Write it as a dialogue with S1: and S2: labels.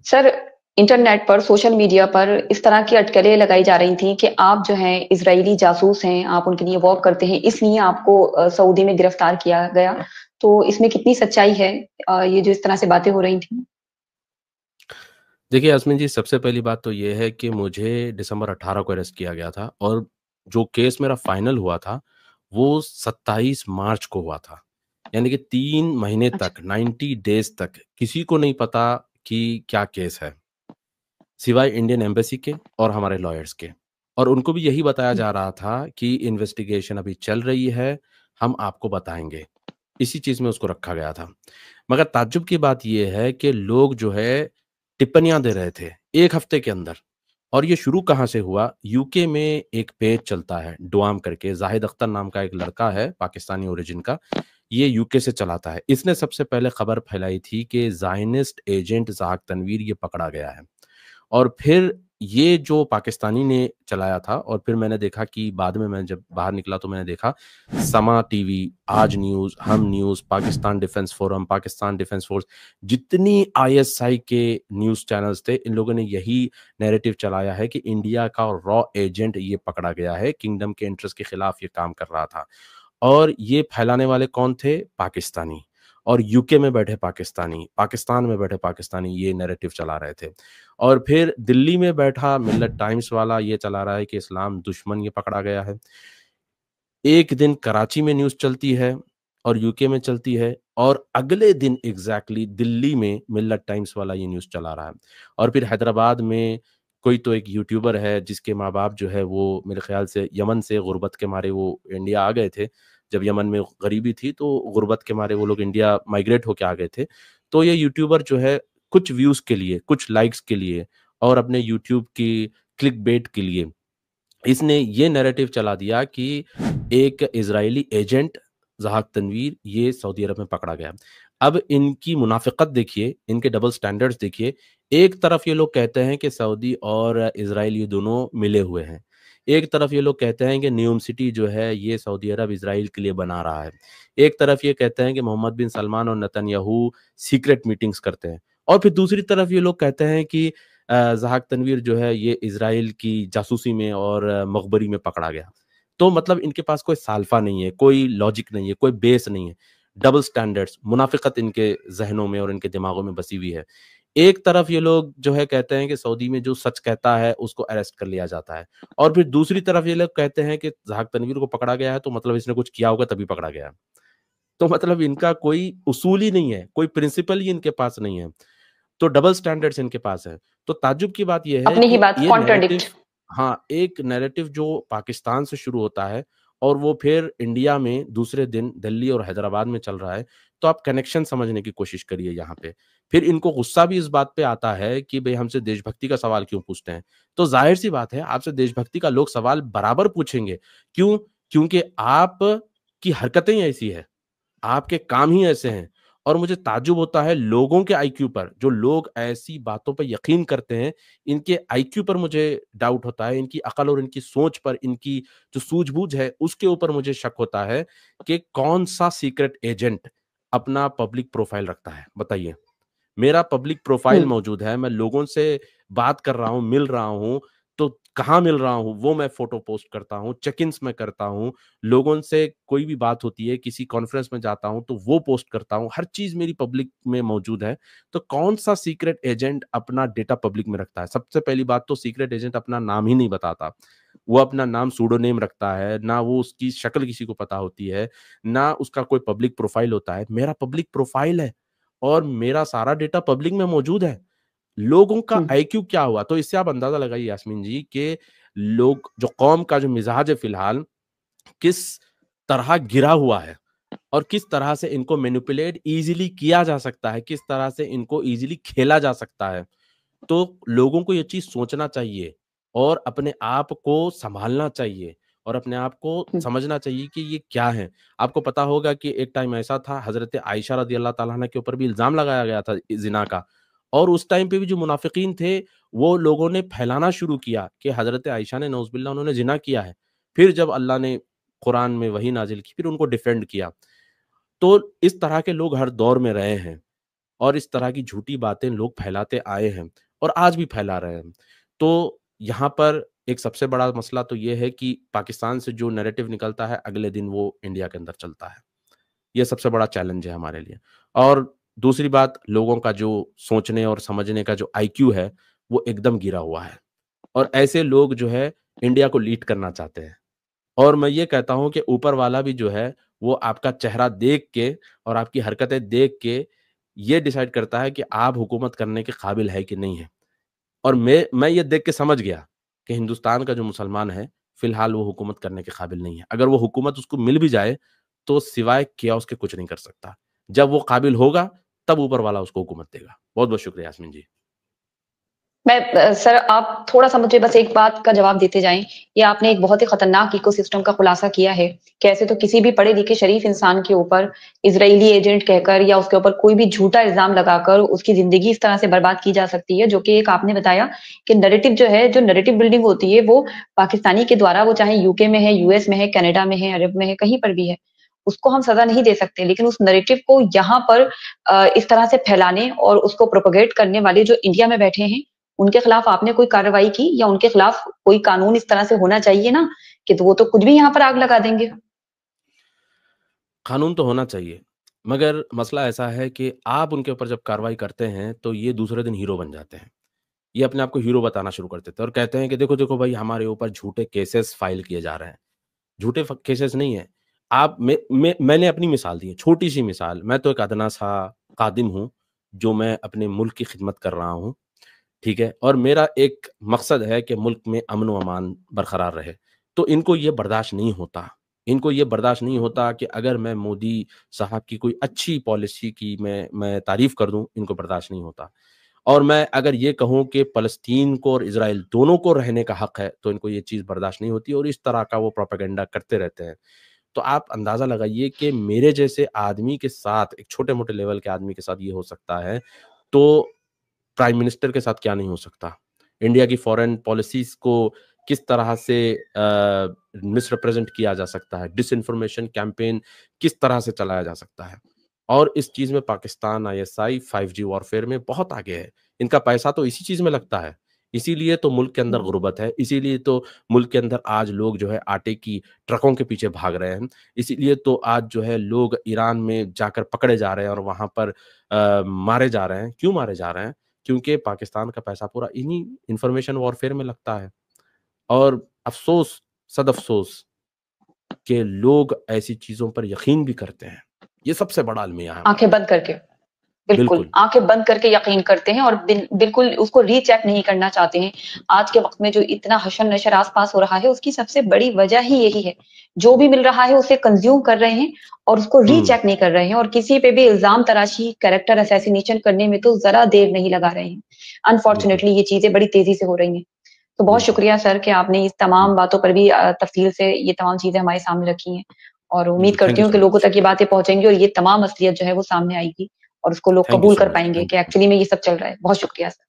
S1: Sir, internet पर, social media पर इस तरह की अटकलें लगाई जा रही थी कि आप जो हैं इज़राइली जासूस हैं, आप उनके लिए वर्क करते हैं, इसलिए आपको सऊदी में गिरफ्तार किया गया। तो इसमें कितनी सच्चाई है? ये जो इस तरह से बातें हो रही थी?
S2: देखिए यास्मीन जी, सबसे पहली बात तो ये है कि मुझे दिसंबर 18 को अरेस्ट किया गया था और जो केस मेरा फाइनल हुआ था, वो 27 मार्च को हुआ था। यानी कि 3 महीने
S1: अच्छा।
S2: तक 90 डेज़ तक किसी को नहीं पता कि क्या केस है, सिवाय इंडियन एम्बेसी के और हमारे लॉयर्स के। और उनको भी यही बताया
S1: हुँ।
S2: जा रहा था कि इन्वेस्टिगेशन अभी चल रही है, हम आपको बताएँगे। इसी चीज़ में उसको रखा गया था। मगर ताज्जुब की बात ये है कि लोग जो है टिप्पणियाँ दे रहे थे 1 हफ्ते के अंदर। और ये शुरू कहाँ से हुआ? यूके में एक पेज चलता है डुआम करके, ज़ाहिद अख्तर नाम का एक लड़का है पाकिस्तानी ओरिजिन का, ये यूके से चलाता है। इसने सबसे पहले खबर फैलाई थी कि ज़ायनिस्ट एजेंट ज़ाहक तनवीर ये पकड़ा गया है। और फिर ये जो पाकिस्तानी ने चलाया था और फिर मैंने देखा कि बाद में मैं जब बाहर निकला तो मैंने देखा समा टीवी, आज न्यूज़, हम news, Pakistan defence forum, Pakistan defence force, जितनी आईएसआई के न्यूज़ चैनल्स थे, इन लोगों ने यही नैरेटिव चलाया है कि इंडिया का रॉ एजेंट ये पकड़ा गया है, किंगडम के इंटरेस्ट के खिलाफ ये काम कर रहा था। और ये फैलाने वाले कौन थे? पाकिस्तानी। और यूके में बैठे पाकिस्तानी, पाकिस्तान में बैठे पाकिस्तानी ये नैरेटिव चला रहे थे। और फिर दिल्ली में बैठा मिल्लत टाइम्स वाला ये चला रहा है कि इस्लाम दुश्मन ये पकड़ा गया है। एक दिन कराची में न्यूज़ चलती है और यूके में चलती है और अगले दिन एग्ज़ैक्टली दिल्ली में मिल्लत टाइम्स वाला ये न्यूज़ चला रहा है। और फिर हैदराबाद में कोई तो एक यूट्यूबर है जिसके माँ-बाप जो है वो मेरे ख़्याल से यमन से गुर्बत के मारे वो इंडिया आ गए थे। जब यमन में गरीबी थी तो गुर्बत के मारे वो लोग इंडिया माइग्रेट होके आ गए थे। तो ये यूट्यूबर जो है कुछ व्यूज़ के लिए, कुछ लाइक्स के लिए और अपने यूट्यूब की क्लिकबेट के लिए इसने ये नैरेटिव चला दिया कि एक इज़राइली एजेंट ज़हाक तनवीर ये सऊदी अरब में पकड़ा गया। अब इनकी मुनाफ़िक़त देखिए, इनके डबल स्टैंडर्ड्स देखिए। एक तरफ ये लोग कहते हैं कि सऊदी और इज़राइल ये दोनों मिले हुए हैं। एक तरफ ये लोग कहते हैं कि न्यूम सिटी जो है ये सऊदी अरब इज़राइल के लिए बना रहा है। एक तरफ ये कहते हैं कि मोहम्मद बिन सलमान और नेतन्याहू सीक्रेट मीटिंग्स करते हैं। और फिर दूसरी तरफ ये लोग कहते हैं कि ज़हाक तनवीर जो है ये इज़राइल की जासूसी में और मखबरी में पकड़ा गया। तो मतलब इनके पास कोई साल्फा नहीं है, कोई लॉजिक नहीं है, कोई बेस नहीं है। डबल स्टैंडर्ड्स, मुनाफ़िक़त इनके ज़हनों में और इनके दिमागों में बसी हुई है। एक तरफ ये लोग जो है कहते हैं कि सऊदी में जो सच कहता है उसको अरेस्ट कर लिया जाता है। और फिर दूसरी तरफ ये लोग कहते हैं कि ज़हाक तनवीर को पकड़ा गया है तो मतलब इसने कुछ किया होगा तभी पकड़ा गया है। तो मतलब इनका कोई उसूल ही नहीं है, कोई प्रिंसिपल ही इनके पास नहीं है। तो डबल स्टैंडर्ड्स इनके पास है। तो ताज्जुब की बात ये है
S1: अपनी ही
S2: कि
S1: बात
S2: ये नैरेटिव
S1: कॉन्ट्राडिक्ट।
S2: हाँ, एक नैरेटिव जो पाकिस्तान से शुरू होता है और वो फिर इंडिया में दूसरे दिन दिल्ली और हैदराबाद में चल रहा है, तो आप कनेक्शन समझने की कोशिश करिए यहाँ पे। फिर इनको गुस्सा भी इस बात पे आता है कि भई हमसे देशभक्ति का सवाल क्यों पूछते हैं? तो ज़ाहिर-सी बात है आपसे देशभक्ति का लोग सवाल बराबर पूछेंगे। क्यों? क्योंकि आप की हरकतें ही ऐसी हैं। आपके काम ही ऐसे हैं। और मुझे ताज्जुब होता है लोगों के आईक्यू पर, जो लोग ऐसी बातों पे यकीन करते हैं, इनके आईक्यू पर मुझे डाउट होता है, इनकी अकल और इनकी सोच पर, इनकी जो सूझबूझ है, उसके ऊपर मुझे शक होता है कि कौन-सा सीक्रेट एजेंट अपना पब्लिक प्रोफाइल रखता है, बताइए? मेरा पब्लिक
S1: हुँ।
S2: प्रोफाइल मौजूद है, मैं लोगों से बात कर रहा हूँ, मिल रहा हूँ, तो कहाँ मिल रहा हूँ, वो मैं फ़ोटो पोस्ट करता हूँ, चेक-इन्स मैं करता हूँ, लोगों से कोई भी बात होती है, किसी कॉन्फ्रेंस में जाता हूँ, तो वो पोस्ट करता हूँ, हर चीज़ मेरी पब्लिक में मौजूद है। तो कौन-सा सीक्रेट एजेंट अपना डेटा पब्लिक में रखता है? सबसे पहली बात तो सीक्रेट एजेंट अपना नाम ही नहीं बताता। वो अपना नाम सूडोनेम रखता है, ना वो उसकी शक्ल किसी को पता होती है, ना उसका कोई पब्लिक प्रोफाइल होता है। मेरा पब्लिक प्रोफाइल है। और मेरा सारा डेटा पब्लिक में मौजूद है। लोगों का
S1: हुँ।
S2: आईक्यू क्या हुआ? तो इससे आप अंदाज़ा लगाइए यास्मीन जी कि लोग जो कौम का जो मिज़ाज है फ़िलहाल, किस तरह गिरा हुआ है और किस तरह से इनको मैनिपुलेट ईज़िली किया जा सकता है, किस तरह से इनको ईज़िली खेला जा सकता है। तो लोगों को ये चीज़ सोचना चाहिए और अपने आप को सँभालना चाहिए और अपने आप को
S1: हुँ।
S2: समझना चाहिए कि ये क्या है। आपको पता होगा कि एक टाइम ऐसा था हज़रत आयशा रज़ी अल्लाह तआला अन्हा के ऊपर भी इल्ज़ाम लगाया गया था ज़िना का और उस टाइम पे भी जो मुनाफ़िकीन थे, वो लोगों ने फैलाना शुरू किया कि हज़रत आयशा ने नऊज़ुबिल्लाह उन्होंने ज़िना किया है। फिर जब अल्लाह ने कुरान में वही नाज़िल की, फिर उनको डिफेंड किया। तो इस तरह के लोग हर दौर में रहे हैं। और इस तरह की झूठी बातें लोग फैलाते आए हैं और आज भी फैला रहे हैं। तो यहाँ पर एक सबसे बड़ा मसला तो ये है कि पाकिस्तान से जो नैरेटिव निकलता है, अगले दिन वो इंडिया के अंदर चलता है। ये सबसे बड़ा चैलेंज है हमारे लिए। और दूसरी बात, लोगों का जो सोचने और समझने का जो आईक्यू है, वो एकदम गिरा हुआ है और ऐसे लोग जो है इंडिया को लीड करना चाहते हैं। और मैं ये कहता हूँ कि ऊपर वाला भी जो है, वो आपका चेहरा देख के और आपकी हरकतें देख के ये डिसाइड करता है कि आप हुकूमत करने के काबिल है कि नहीं है। और मैं ये देख के समझ गया कि हिंदुस्तान का जो मुसलमान है, फिलहाल वो हुकूमत करने के काबिल नहीं है। अगर वो हुकूमत उसको मिल भी जाए, तो सिवाय कियाओस के कुछ नहीं कर सकता। जब वो काबिल होगा, तब ऊपर वाला उसको हुकूमत देगा। बहुत-बहुत शुक्रिया यास्मीन जी।
S1: सर, आप थोड़ा-सा मुझे बस एक बात का जवाब देते जाएँ। ये आपने एक बहुत ही खतरनाक इकोसिस्टम का खुलासा किया है। कैसे तो किसी भी पढ़े-लिखे शरीफ इंसान के ऊपर इज़राइली एजेंट कहकर या उसके ऊपर कोई भी झूठा इल्ज़ाम लगाकर उसकी ज़िंदगी इस तरह से बर्बाद की जा सकती है, जो कि एक आपने बताया कि नैरेटिव जो है, जो नैरेटिव बिल्डिंग होती है, वो पाकिस्तानी के द्वारा, वो चाहे यूके में है, यूएस में है, कनाडा में है, अरब में है, कहीं पर भी है, उसको हम सज़ा नहीं दे सकते। लेकिन उस नैरेटिव को यहाँ पर इस तरह से फैलाने और उसको प्रोपेगेट करने वाले जो इंडिया में बैठे हैं, उनके खिलाफ आपने कोई कार्रवाई की या उनके खिलाफ कोई कानून इस तरह से होना चाहिए ना कि तो वो तो खुद भी यहाँ पर आग लगा देंगे।
S2: कानून तो होना चाहिए, मगर मसला ऐसा है कि आप उनके ऊपर जब कार्रवाई करते हैं, तो ये दूसरे दिन हीरो बन जाते हैं। ये अपने आप को हीरो बताना शुरू कर देते हैं और कहते हैं कि देखो, देखो भाई, हमारे ऊपर झूठे केसेस फाइल किए जा रहे हैं। झूठे फ केसेस नहीं हैं। आप मैंने अपनी मिसाल दी है, छोटी-सी मिसाल। मैं तो एक अदना-सा खादिम हूँ, जो मैं अपने मुल्क की खिदमत कर रहा हूँ, ठीक है? और मेरा एक मकसद है कि मुल्क में अमन व अमान बरकरार रहे। तो इनको ये बर्दाश्त नहीं होता। इनको ये बर्दाश्त नहीं होता कि अगर मैं मोदी साहब की कोई अच्छी पॉलिसी की मैं तारीफ़ कर दूँ, इनको बर्दाश्त नहीं होता। और मैं अगर ये कहूँ कि फ़लस्तीन को और इज़राइल दोनों को रहने का हक है, तो इनको ये चीज़ बर्दाश्त नहीं होती और इस तरह का वो प्रोपेगेंडा करते रहते हैं। तो आप अंदाज़ा लगाइए कि मेरे जैसे आदमी के साथ, एक छोटे-मोटे लेवल के आदमी के साथ ये हो सकता है, तो प्राइम मिनिस्टर के साथ क्या नहीं हो सकता। इंडिया की फ़ॉरेन पॉलिसीज़ को किस तरह से मिसरिप्रेज़ेंट किया जा सकता है, डिसइन्फॉर्मेशन कैंपेन किस तरह से चलाया जा सकता है। और इस चीज़ में पाकिस्तान आईएसआई 5G वॉरफेयर में बहुत आगे है। इनका पैसा तो इसी चीज़ में लगता है। इसीलिए तो मुल्क के अंदर
S1: हुँ।
S2: गुर्बत है, इसीलिए तो मुल्क के अंदर आज लोग जो है आटे की ट्रकों के पीछे भाग रहे हैं। इसीलिए तो आज जो है लोग ईरान में जाकर पकड़े जा रहे हैं और वहाँ पर मारे जा रहे हैं। क्यों मारे जा रहे हैं? क्योंकि पाकिस्तान का पैसा पूरा इन्हीं इन्फॉर्मेशन वॉरफेयर में लगता है। और अफ़सोस, सदअफ़सोस कि लोग ऐसी चीज़ों पर यकीन भी करते हैं। ये सबसे बड़ा अलमिया है हमारा।
S1: आँखें बंद करके। बिल्कुल,
S2: बिल्कुल।
S1: आँखें बंद करके यकीन करते हैं और बिल्कुल उसको रीचेक नहीं करना चाहते हैं। आज के वक़्त में जो इतना हशर-नशर आस-पास हो रहा है, उसकी सबसे बड़ी वजह ही यही है। जो भी मिल रहा है उसे कंज़्यूम कर रहे हैं और उसको
S2: हुँ,
S1: रीचेक नहीं कर रहे हैं और किसी पे भी इल्ज़ाम तराशी, कैरेक्टर असैसिनेशन करने में तो ज़रा देर नहीं लगा रहे हैं।
S2: बिल्कुल,
S1: अनफॉर्च्यूनेटली ये चीज़ें बड़ी तेज़ी से हो रही हैं। तो बहुत
S2: बिल्कुल।
S1: शुक्रिया सर कि आपने इस
S2: हुँ,
S1: तमाम बातों पर भी तफ़सील से ये तमाम चीज़ें हमारे सामने रखी हैं और उम्मीद
S2: बिल्कुल। थैंक
S1: करती
S2: यू
S1: हूँ
S2: सो
S1: कि लोगों
S2: मच।
S1: तक ये बातें पहुँचेंगी और ये तमाम असलियत जो है वो सामने आएगी और उसको लोग
S2: थैंक यू
S1: कबूल
S2: सो
S1: कर
S2: मच।
S1: पाएँगे
S2: थैंक
S1: कि
S2: यू।
S1: एक्चुअली में ये सब चल रहा है। बहुत शुक्रिया सर।